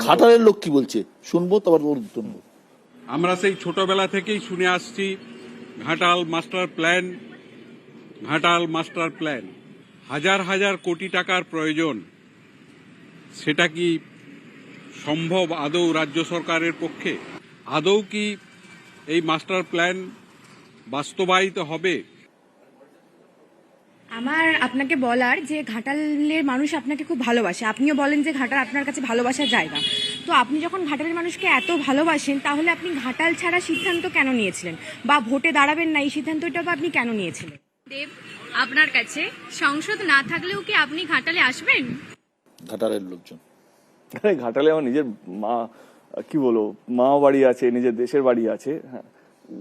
ঘাটালের লোক কি বলছে শুনবো, তারপর ওর উত্তর নেবো। আমরা সেই ছোটবেলা থেকেই শুনে আসছি Ghatal master plan, Ghatal master plan. হাজার হাজার কোটি টাকার প্রয়োজন। সেটা কি সম্ভব আদৌ রাজ্য সরকারের পক্ষে? আদৌ কি এই মাস্টার প্ল্যান বাস্তবায়িত হবে? আমার আপনাকে বলার যে ঘাটালের মানুষ আপনাকে খুব ভালোবাসে, আপনিও বলেন যে ঘাটাল আপনার কাছে ভালোবাসার জায়গা। তো আপনি যখন ঘাটালের মানুষকে এত ভালোবাসেন, তাহলে আপনি ঘাটাল ছাড়া সিদ্ধান্ত কেন নিয়েছিলেন, বা ভোটে দাঁড়াবেন না এই সিদ্ধান্তটা বা আপনি কেন নিয়েছিলেন? দেব, আপনার কাছে সংসদ না থাকলেও কি আপনি ঘাটালে আসবেন? ঘাটালের লোকজন ঘাটালে আমার নিজের মা, কি বলবো, মা বাড়ি আছে, নিজের দেশের বাড়ি আছে। হ্যাঁ,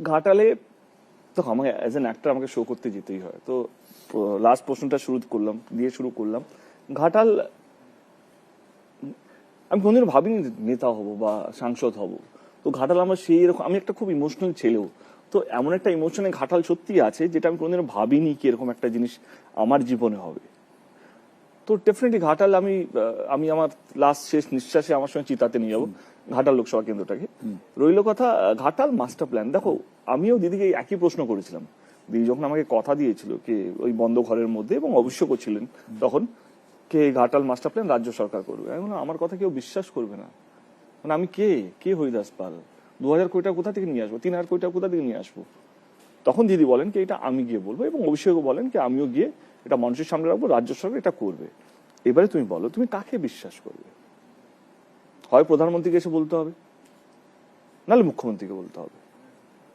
ঘাটালে তো আমাকে অ্যাজ অ্যান অ্যাক্টর আমাকে শো করতে যেতেই হয়। তো লাস্ট প্রশ্নটা শুরু করলাম। ঘাটাল আমি কোনদিন ভাবিনি নেতা হব বা সাংসদ হব। তো ঘাটাল আমার সেই রকম, আমি একটা খুব ইমোশনাল ছেলেও, তো এমন একটা ইমোশনে ঘাটাল সত্যি আছে যেটা আমি কোনদিন ভাবিনি কি এরকম একটা জিনিস আমার জীবনে হবে। তো ডেফিনেটলি ঘাটাল আমি আমার লাস্ট শেষ নিঃশ্বাসে আমার সঙ্গে চিতাতে নিয়ে যাবো ঘাটাল লোকসভা কেন্দ্রটাকে। রইল কথা ঘাটাল মাস্টার প্ল্যান। দেখো, আমিও দিদিকে একই প্রশ্ন করেছিলাম। দিদি যখন আমাকে কথা দিয়েছিল কে ওই বন্ধ ঘরের মধ্যে, এবং অবশ্যই করছিলেন তখন, কে ঘাটাল মাস্টার প্ল্যান রাজ্য সরকার করবে। আমি বললাম আমার কথা কেউ বিশ্বাস করবে না। মানে আমি কে হরিদাস পাল, 2000 কোটি টাকা কোথা থেকে নিয়ে আসবো, 3000 কোটি টাকা কোথা থেকে নিয়ে আসবো? তখন দিদি বলেন কি এটা আমি গিয়ে বলবো, এবং অভিষেকও বলেন কি আমিও গিয়ে এটা মানুষের সামনে রাখবো, রাজ্য সরকার এটা করবে। এবারে তুমি বলো তুমি কাকে বিশ্বাস করবে? হয় প্রধানমন্ত্রীকে এসে বলতে হবে, নাহলে মুখ্যমন্ত্রীকে বলতে হবে।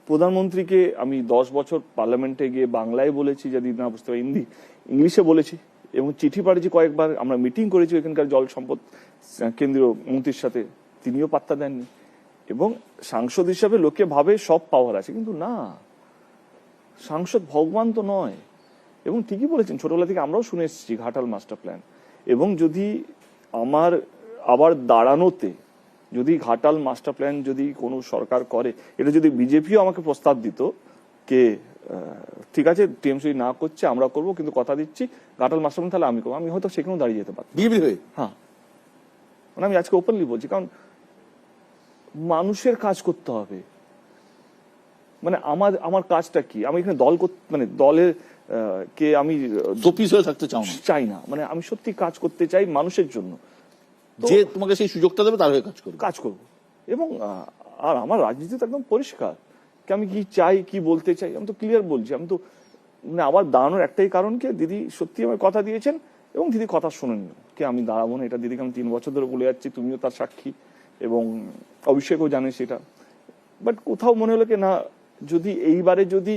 প্রধানমন্ত্রীকে আমি 10 বছর পার্লামেন্টে গিয়ে বাংলায় বলেছি, যদি না বুঝতে পারি ইংলিশে বলেছি, এবং চিঠি পাঠিয়েছি কয়েকবার। আমরা মিটিং করেছি এখানকার জল সম্পদ কেন্দ্রীয় মন্ত্রীর সাথে, তিনিও পাত্তা দেননি। এবং সাংসদ হিসাবে লোকে ভাবে সব পাওয়ার আছে, কিন্তু না, সাংসদ ভগবান তো নয়। এবং ঠিকই বলেছেন, ছোটবেলা থেকে আমরাও শুনে এসেছি ঘাটাল মাস্টার প্ল্যান। এবং যদি আমার আবার দাঁড়ানোতে যদি ঘাটাল মাস্টার প্ল্যান যদি কোনো সরকার করে, এটা যদি বিজেপিও আমাকে প্রস্তাব দিত কে ঠিক আছে টিএমসি না করছে আমরা করবো, কিন্তু কথা দিচ্ছি ঘাটাল মাস্টার প্ল্যান তাহলে আমি করবো, আমি হয়তো সেখানেও দাঁড়িয়ে যেতে পারতাম বিজেপি হয়ে। হ্যাঁ, মানে আমি আজকে ওপেনলি বলছি, কারণ মানুষের কাজ করতে হবে। মানে আমার কাজটা কি? আমি এখানে মানে দলের কে আমি শোপিস হয়ে থাকতে চাও না, চাই না। মানে আমি সত্যি কাজ করতে চাই মানুষের জন্য, যে তোমাকে সেই সুযোগটা দেবে তার হয়ে কাজ করবো। এবং আর আমার রাজনীতি তো একদম পরিষ্কার, আমি কি চাই কি বলতে চাই আমি তো ক্লিয়ার বলছি। আমি তো মানে আবার দাঁড়ানোর একটাই কারণ কি দিদি সত্যি আমার কথা দিয়েছেন, এবং দিদি কথা শোনেন কে আমি দাঁড়াবো না, এটা দিদিকে আমি 3 বছর ধরে বলে যাচ্ছি, তুমিও তার সাক্ষী, এবং অভিষেকও জানে সেটা। বাট কোথাও মনে হলো কি না, যদি এইবারে যদি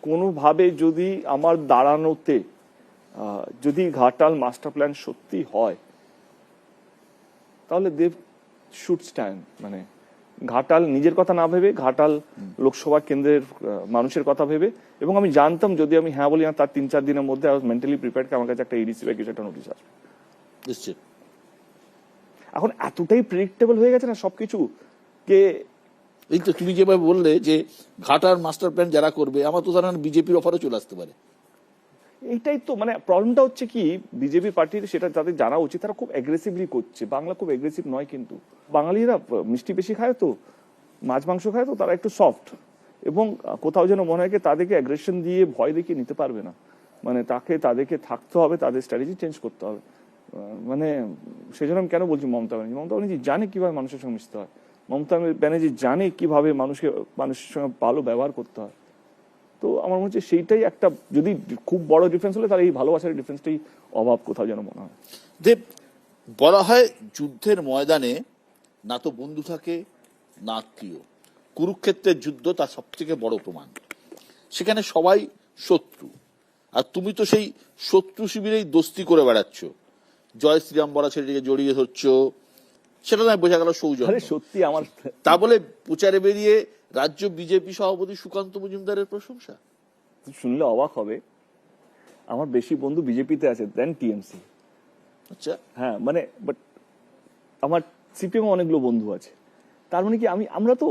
কোনোভাবে যদি আমার দাঁড়ানোতে যদি ঘাটাল মাস্টার প্ল্যান সত্যি হয়, তাহলে দেব শুড স্ট্যান্ড। মানে ঘাটাল নিজের কথা না ভেবে, ঘাটাল লোকসভা কেন্দ্রের মানুষের কথা ভেবে। এবং আমি জানতাম যদি আমি হ্যাঁ বলি না, তার 3-4 দিনের মধ্যে আই ওয়াজ মেন্টালি প্রিপেয়ার্ড আমার কাছে একটা ইডিসি বা কিছু একটা নোটিশ আসবে। নিশ্চয় এখন এতটাই প্রেডিক্টেবল হয়ে গেছে না সবকিছু, কে এই তো তুমি যেভাবে বললে যে ঘাটাল মাস্টার প্ল্যান যারা করবে, আমার তো জানা বিজেপির অফারও চলে আসতে পারে। এইটাই তো মানে প্রবলেমটা হচ্ছে কি, বিজেপি পার্টির সেটা তাদের জানা উচিত, তারা খুব অ্যাগ্রেসিভলি করছে। বাংলা খুব অ্যাগ্রেসিভ নয়, কিন্তু বাঙালিরা মিষ্টি বেশি খায়, তো মাছ মাংস খায়, তো তারা একটু সফট। এবং কোথাও যেন মনে হয় তাদেরকে অ্যাগ্রেশন দিয়ে ভয় দেখিয়ে নিতে পারবে না। মানে তাদেরকে থাকতে হবে, তাদের স্ট্র্যাটেজি চেঞ্জ করতে হবে। মানে সেই জন্য আমি কেন বলছি মমতা ব্যানার্জি জানে কিভাবে মানুষের সঙ্গে মিশতে হয়। মমতা ব্যানার্জি জানে কিভাবে মানুষের সঙ্গে ভালো ব্যবহার করতে হয়। তো আমার মনে হচ্ছে সেইটাই একটা, যদি খুব বড় ডিফারেন্স হলে তাহলে এই ভালোবাসার ডিফারেন্সটাই অভাব কোথাও যেন মনে হয়। দেব, বলা হয় যুদ্ধের ময়দানে না তো বন্ধু থাকে না আত্মীয়। কুরুক্ষেত্রের যুদ্ধ তার সব থেকে বড় প্রমাণ। সেখানে সবাই শত্রু, আর তুমি তো সেই শত্রু শিবিরেই দোস্তি করে বেড়াচ্ছ, জয় শ্রীরাম বলা ছেলেটিকে জড়িয়ে ধরছ, সেটা নয় বোঝা গেল সৌজন্য। সত্যি আমার তা বলে প্রচারে বেরিয়ে রাজ্য বিজেপি সভাপতি সুকান্ত মজুমদারের প্রশংসা শুনলে অবাক হবে, আমার বেশি বন্ধু বিজেপিতে আছে দেন টিএমসি। আচ্ছা, হ্যাঁ, মানে বাট আমার সিপিএম অনেকগুলো বন্ধু আছে। তার মানে কি আমরা তো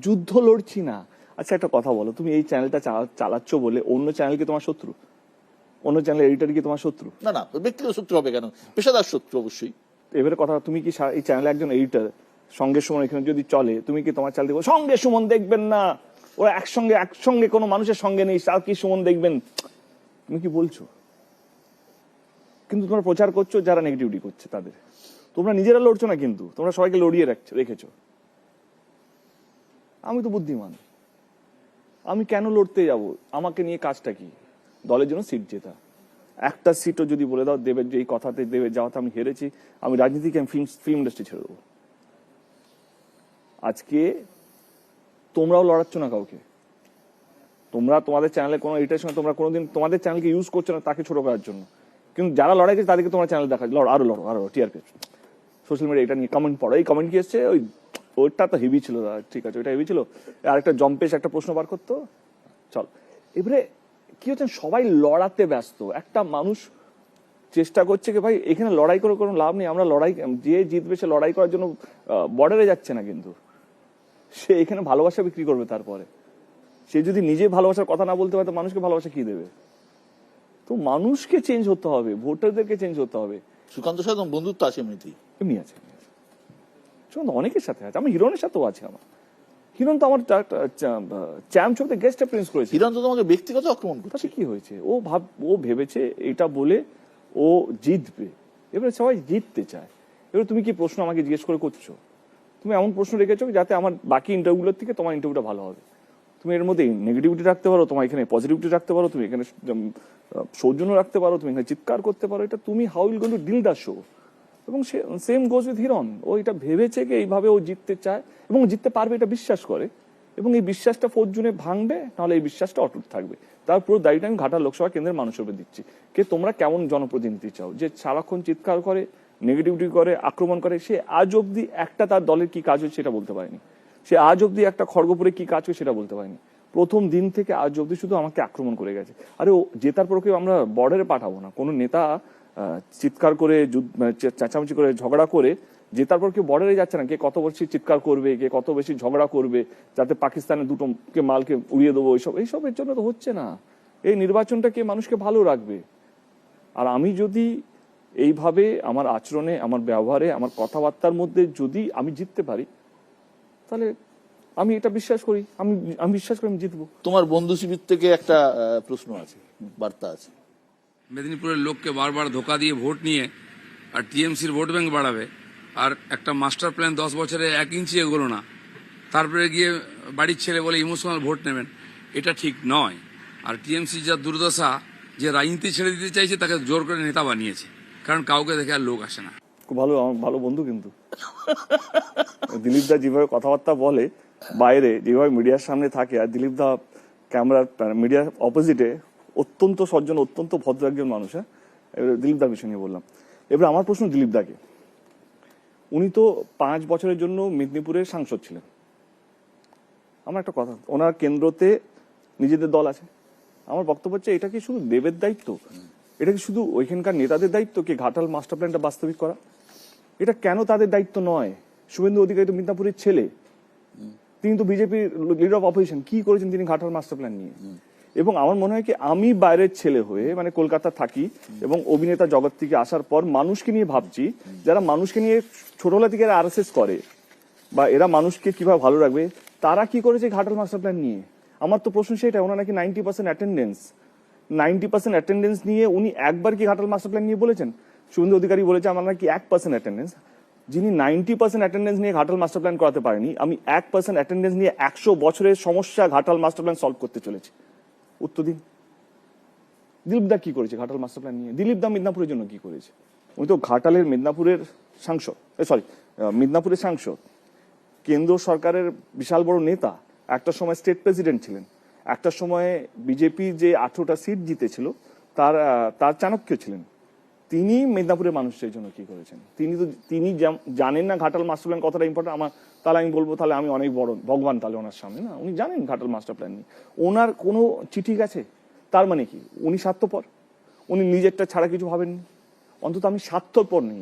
যুদ্ধ লড়ছি না। আচ্ছা একটা কথা বলো, তুমি এই চ্যানেলটা চালাচ্ছ বলে অন্য চ্যানেল কি তোমার শত্রু? অন্য চ্যানেল এডিটর কি তোমার শত্রু? না না, ব্যক্তিগত শত্রু হবে কেন, পেশাদার শত্রু অবশ্যই। এবারে কথা, তুমি কি এই চ্যানেলে একজন এডিটর, সঙ্গে সুমন এখানে যদি চলে, তুমি কি তোমার চ্যানেল দেখবো সঙ্গে সুমন দেখবেন না? ওরা একসঙ্গে কোনো মানুষের সঙ্গে নেই, আর কি সুমন দেখবেন? তুমি কি বলছো? কিন্তু তোমরা প্রচার করছো যারা নেগেটিভিটি করছে তাদের। তোমরা নিজেরা লড়ছো না, কিন্তু তোমরা সবাইকে লড়িয়ে রেখেছো। আমি তো বুদ্ধিমান, আমি কেন লড়তে যাব? আমাকে নিয়ে কাজটা কি? দলের জন্য সিট জেতা। একটা সিটও যদি বলে দাও দেবের যে এই কথাতে দেবে যাওয়াতে আমি হেরেছি, আমি রাজনীতিকে ফিল্ম ইন্ডাস্ট্রি ছেড়ে দেবো। আজকে তোমরাও লড়াচ্ছ না কাউকে, তোমরা তোমাদের চ্যানেলে কোনো এডিটের সঙ্গে তোমরা কোনোদিন তোমাদের চ্যানেলকে ইউজ করছো না তাকে ছোট করার জন্য, কিন্তু যারা লড়াই করছে তাদেরকে তোমার চ্যানেল দেখা লড়ো, আরো টিআরপি সোশ্যাল মিডিয়া এটা নিয়ে কমেন্ট পড়ো। এই কমেন্ট কি এসছে? ওইটা তো হেভি ছিল, ঠিক আছে ওইটা হেভি ছিল, আর একটা জম্পেশ একটা প্রশ্ন বার করতো। চল, এবারে কি হচ্ছে, সবাই লড়াতে ব্যস্ত। একটা মানুষ চেষ্টা করছে কি ভাই এখানে লড়াই করে কোনো লাভ নেই, আমরা লড়াই, যে জিতবে সে লড়াই করার জন্য বর্ডারে যাচ্ছে না, কিন্তু সে এখানে ভালোবাসা বিক্রি করবে। তারপরে সে যদি নিজে ভালোবাসার কথা না বলতে পারে তো মানুষকে ভালোবাসা কি দেবে? তো মানুষকে চেঞ্জ হতে হবে, ভোটারদেরকে চেঞ্জ হতে হবে। সুকান্ত সাথে বন্ধুত্ব আছে এমনিতেই? এমনি আছে, অনেকের সাথে আছে। আমার হিরণের সাথেও আছে। আমার হিরণ তো আমার চ্যাম্প ছবিতে গেস্ট অ্যাপিয়ারেন্স করেছে। হিরণ তো তোমাকে ব্যক্তিগত আক্রমণ করছে। তাতে কি হয়েছে? ও ভেবেছে এটা বলে ও জিতবে, এবারে সবাই জিততে চায়। এবার তুমি কি প্রশ্ন আমাকে জিজ্ঞেস করে করছো? তুমি এমন প্রশ্ন রেখেছো যাতে আমার বাকি ইন্টারভিউগুলোর থেকে তোমার ইন্টারভিউটা ভালো হবে। তুমি এর মধ্যে নেগেটিভিটি রাখতে পারো, তোমার এখানে পজিটিভিটি রাখতে পারো, তুমি এখানে সৌজন্য রাখতে পারো, তুমি এখানে চিৎকার করতে পারো। এটা তুমি how will going to deal the show. এবং সেম গোজ উইথ হিরণ। ও এটা ভেবেছে কি এইভাবে ও জিততে চায় এবং জিততে পারবে, এটা বিশ্বাস করে, এবং এই বিশ্বাসটা 4 জুনে ভাঙবে, নাহলে এই বিশ্বাসটা অটুট থাকবে। তার পুরো দায়িত্ব আমি ঘাটাল লোকসভা কেন্দ্রের মানুষের উপর দিচ্ছি। কে তোমরা কেমন জনপ্রতিনিধি চাও? যে সারাক্ষণ চিৎকার করে, নেগেটিভিটি করে, আক্রমণ করে। সে আজ অব্দি একটা তার দলের কি কাজ হচ্ছে সেটা বলতে পারেনি। সে আজ অব্দি একটা খড়গপুরে কি কাজ হচ্ছে সেটা বলতে পারেনি। প্রথম দিন থেকে আজ অব্দি শুধু আমাকে আক্রমণ করে গেছে। আরে ও জেতার পর কেউ আমরা বর্ডারে পাঠাবো না। কোনো নেতা চিৎকার করে, চেঁচামেচি করে, ঝগড়া করে জেতার পর কেউ বর্ডারে যাচ্ছে না। কে কত বেশি চিৎকার করবে, কে কত বেশি ঝগড়া করবে, যাতে পাকিস্তানের দুটো মালকে উড়িয়ে দেবো, এইসবের জন্য তো হচ্ছে না। এই নির্বাচনটা কে মানুষকে ভালো রাখবে। আর আমি যদি এইভাবে আমার আচরণে, আমার ব্যবহারে, আমার কথাবার্তার মধ্যে যদি আমি জিততে পারি, তাহলে আমি এটা বিশ্বাস করি, আমি বিশ্বাস করি আমি জিতবো। তোমার বন্ধু শিবির থেকে একটা প্রশ্ন আছে, বার্তা আছে। মেদিনীপুরের লোককে বারবার ধোকা দিয়ে ভোট নিয়ে আর টিএমসির ভোট ব্যাংক বাড়াবে, আর একটা মাস্টার প্ল্যান 10 বছরে 1 ইঞ্চি এগোলো না, তারপরে গিয়ে বাড়ির ছেলে বলে ইমোশনাল ভোট নেবেন, এটা ঠিক নয়। আর টিএমসি যা দুর্দশা, যে রাজনীতি ছেড়ে দিতে চাইছে তাকে জোর করে নেতা বানিয়েছে, কারণ কাউকে দেখে আর লোক আসে না। খুব ভালো, আমার ভালো বন্ধু। কিন্তু দিলীপ দা যেভাবে কথাবার্তা বলে বাইরে, যেভাবে মিডিয়ার সামনে থাকে, আর দিলীপ দা ক্যামেরার মিডিয়ার অপোজিটে অত্যন্ত সজ্জন, অত্যন্ত ভদ্র একজন মানুষ। হ্যাঁ, এবার দিলীপ দার বিষয় নিয়ে বললাম। এবার আমার প্রশ্ন দিলীপ দাকে, উনি তো 5 বছরের জন্য মেদিনীপুরের সাংসদ ছিলেন। আমার একটা কথা, ওনার কেন্দ্রতে নিজেদের দল আছে। আমার বক্তব্য হচ্ছে এটা কি শুধু দেবের দায়িত্ব? এটা কি শুধু ওইখানকার নেতাদের দায়িত্ব কি ঘাটাল মাস্টার প্ল্যানটা বাস্তবিক করা? এটা কেন তাদের দায়িত্ব নয়? শুভেন্দু অধিকারী তো মিদনাপুরের ছেলে, তিনি তো বিজেপির লিডার অফ অপোজিশন। কি করেছেন তিনি ঘাটাল মাস্টার প্ল্যান নিয়ে? এবং আমার মনে হয় কি, আমি বাইরের ছেলে হয়ে, মানে কলকাতা থাকি এবং অভিনেতা জগৎ থেকে আসার পর মানুষকে নিয়ে ভাবছি, যারা মানুষকে নিয়ে ছোটবেলা থেকে আরএসএস করে বা এরা মানুষকে কিভাবে ভালো রাখবে, তারা কি করেছে ঘাটাল মাস্টার প্ল্যান নিয়ে? আমার তো প্রশ্ন সেটা। ওনার নাকি 90% অ্যাটেন্ডেন্স, 90% অ্যাটেন্ডেন্স নিয়ে উনি একবার কি ঘাটাল মাস্টার প্ল্যান নিয়ে বলেছেন? শুভেন্দু অধিকারী বলেছে আমার নাকি 1% অ্যাটেন্ডেন্স। যিনি 90% অ্যাটেন্ডেন্স নিয়ে ঘাটাল মাস্টার প্ল্যান করাতে পারেনি, আমি 1% অ্যাটেন্ডেন্স নিয়ে 100 বছরের সমস্যা ঘাটাল মাস্টার প্ল্যান সলভ করতে চলেছি। উত্তর দিন। দিলীপ দা কি করেছে ঘাটাল মাস্টার প্ল্যান নিয়ে? দিলীপ দা মিদনাপুরের জন্য কি করেছে? উনি তো ঘাটালের মিদনাপুরের সাংসদ, মিদনাপুরের সাংসদ, কেন্দ্র সরকারের বিশাল বড় নেতা, একটা সময় স্টেট প্রেসিডেন্ট ছিলেন, একটা সময় বিজেপি যে 18টা সিট জিতেছিল তার চাণক্য ছিলেন। তিনি মেদিনীপুরের মানুষের জন্য কি করেছেন? তিনি জানেন না ঘাটাল মাস্টার প্ল্যান কতটা ইম্পর্টেন্ট। তাহলে আমি বলবো তাহলে আমি অনেক বড় ভগবান তাহলে ওনার সামনে। না, উনি জানেন ঘাটাল মাস্টার প্ল্যান নিয়ে। ওনার কোনো চিঠি গেছে, তার মানে কি উনি স্বার্থপর? উনি নিজেরটা ছাড়া কিছু ভাবেননি? অন্তত আমি স্বার্থপর নেই।